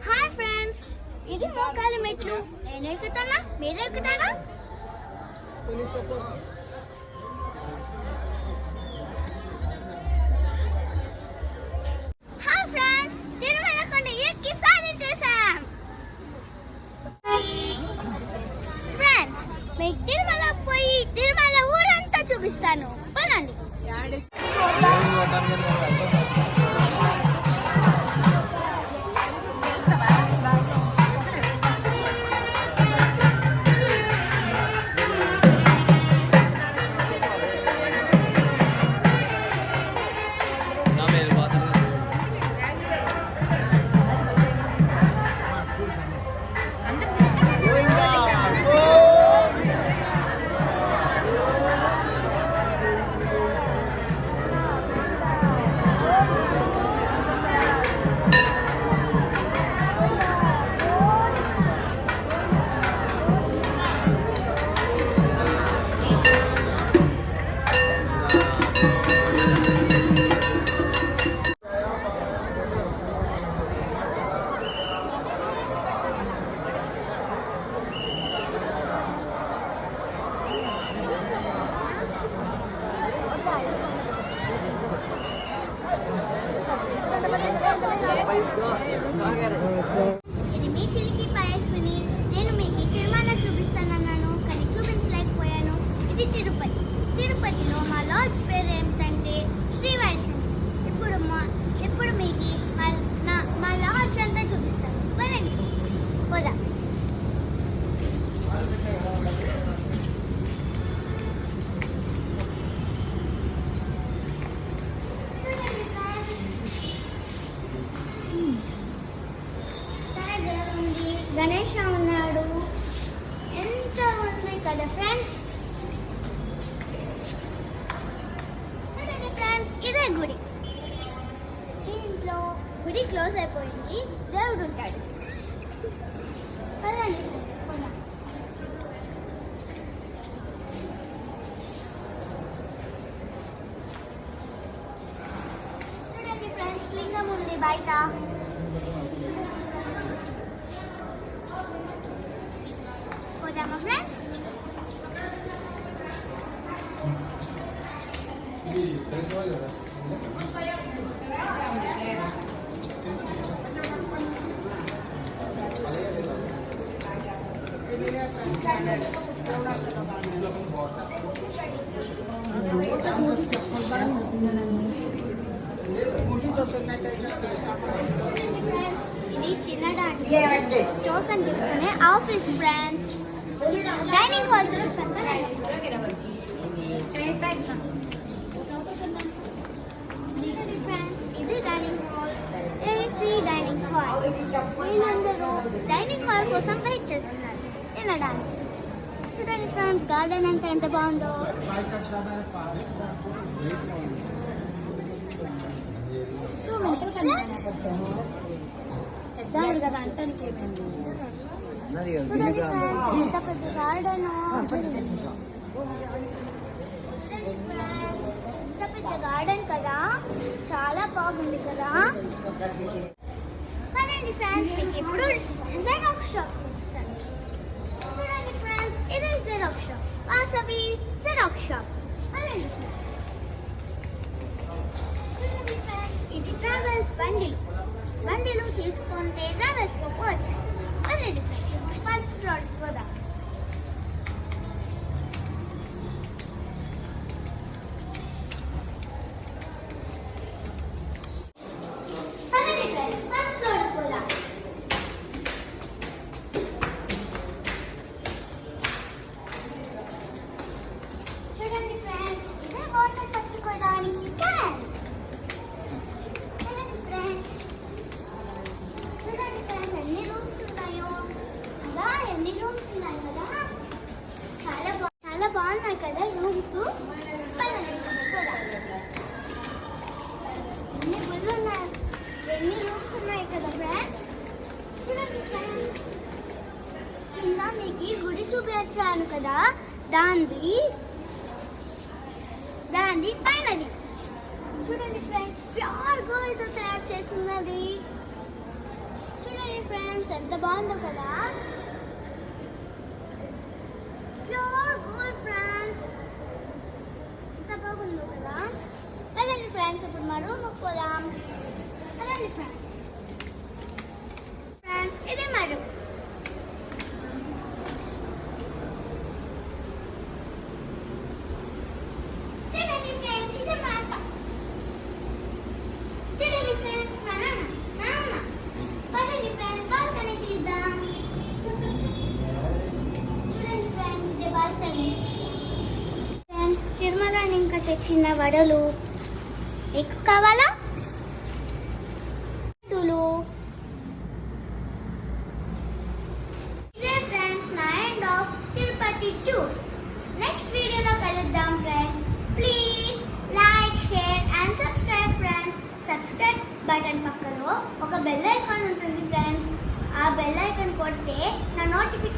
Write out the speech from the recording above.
Hi friends, ఇది మోకాలి మెట్లు. నేను ఎక్కుతానా, మీరు ఎక్కుతానా? హాయ్ ఫ్రెండ్స్, తిరుమల కొండ ఎక్కి సాధించేసాం. ఫ్రెండ్స్, మీకు తిరుమల పోయి తిరుమల ఊరంతా చూపిస్తాను. పదండి. ఇది మీ చిలికి పయస్విని. నేను మీకు తిరుమల చూపిస్తానన్నాను, కానీ చూపించలేకపోయాను. ఇది తిరుపతి. తిరుపతిలో మా లాడ్జ్ పేరు ఏమిటంటే శ్రీవారి. ఇప్పుడు మీకు మా లాడ్జ్ అంతా చూపిస్తాను. పదండి పోదా. గణేష్ ఉన్నాడు. ఎంత ఉంది కదా ఫ్రెండ్స్. ఫ్రెండ్స్, ఇదే గుడి. ఇంట్లో గుడి క్లోజ్ అయిపోయింది, దేవుడు ఉంటాడు. చూడండి ఫ్రెండ్స్, లింగం ఉంది బయట. పోదామా ఫ్రెండ్స్? ఇది తినడానికి టోకెన్ తీసుకునే ఆఫీస్ ఫ్రెండ్స్. డైనింగ్ హాల్ చూపిస్తాను. ఫ్రెండ్స్, ఇది dining hall, AC dining hall. వీళ్ళందరూ డైనింగ్ హాల్ కోసం వెయిట్ చేస్తున్నారు తినడానికి. చూడండి ఫ్రెండ్స్, గార్డెన్ అంతా ఎంత బాగుందో. చూడండి ఫ్రెండ్స్, ఎంత పెద్ద గార్డెన్. ఎంత పెద్ద గార్డెన్ కదా, చాలా బాగుంది కదా. పదండి ఫ్రెండ్స్, మీకు ఇప్పుడు జెరాక్స్ షాప్ చూపిస్తాను. చూడండి ఫ్రెండ్స్, ఇది xerox shop, Vasavi xerox shop. పదండి. చూడండి ఫ్రెండ్స్, ఇది ట్రావెల్స్ బండిలు తీసుకుంటే ట్రావెల్స్ పోవచ్చు. పదండి ఫస్ట్ ఫ్లోర్ పోదాం. చూడండి ఫ్రెండ్స్, ఇదే వాటర్ పట్టుకోవడానికి క్యాన్. చూడండి ఫ్రెండ్స్, ఎన్ని రూమ్స్ ఉన్నాయో కదా, చాలా బాగున్నాయి కదా రూమ్స్. ఎన్ని రూమ్స్ ఉన్నాయి కదా ఫ్రెండ్స్. చూడండి ఫ్రెండ్స్, కింద మీకు గుడి చూపించాను కదా, దాంది పైనది. చూడండి ఫ్రెండ్స్, ప్యూర్ గోల్డ్ తో తయారు చేస్తున్నది. ఫ్రెండ్స్ ఎంత బాగుందో కదా. ప్యూర్ గోల్డ్ ఫ్రెండ్స్, ఎంత బాగుందో కదా. అదండి ఫ్రెండ్స్, ఇప్పుడు మా రూమ్కి పోదాం. అదండి ఫ్రెండ్స్, ఇదే మా రూమ్. చూడండి ఫ్రెండ్స్, ఇదే మా అత్త. చూడండి ఫ్రెండ్స్, మా నాన్న. పదండి ఫ్రెండ్స్, బాల్కనీ తీద్దాం. చూడండి ఫ్రెండ్స్, ఇదే బాల్కనీ. ఫ్రెండ్స్, తిరుమల ఇంకా తెచ్చిన వడలు మీకు కావాలా? ఇదే ఫ్రెండ్స్ నా end of Tirupati tour. Next వీడియోలో కలుద్దాం friends. Please like, share and subscribe friends. Subscribe button పక్కన ఒక బెల్ ఐకాన్ ఉంటుంది ఫ్రెండ్స్. ఆ బెల్ ఐకాన్ కొడితే నా నోటిఫికేషన్